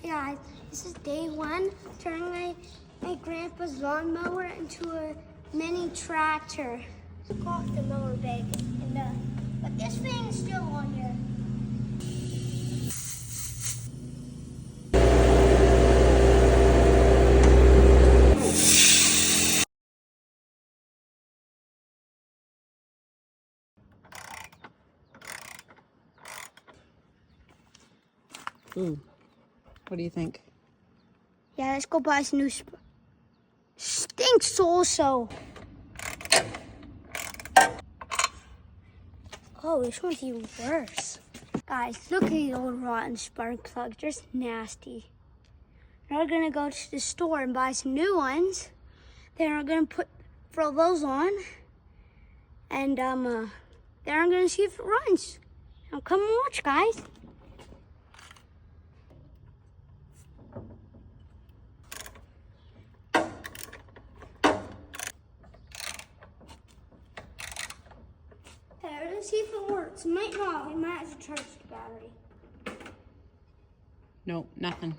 Guys, this is day one, turning my grandpa's lawnmower into a mini tractor. Took off the mower bag, but this thing is still on here. Ooh, what do you think? Yeah, let's go buy some new stinks also. Oh, this one's even worse. Guys, look at these old rotten spark plugs, just nasty. Now we're gonna go to the store and buy some new ones. Then we're gonna throw those on, and then I'm gonna see if it runs. Now come and watch, guys. Okay, let's see if it works. It might not. We might have to charge the battery. Nope, nothing.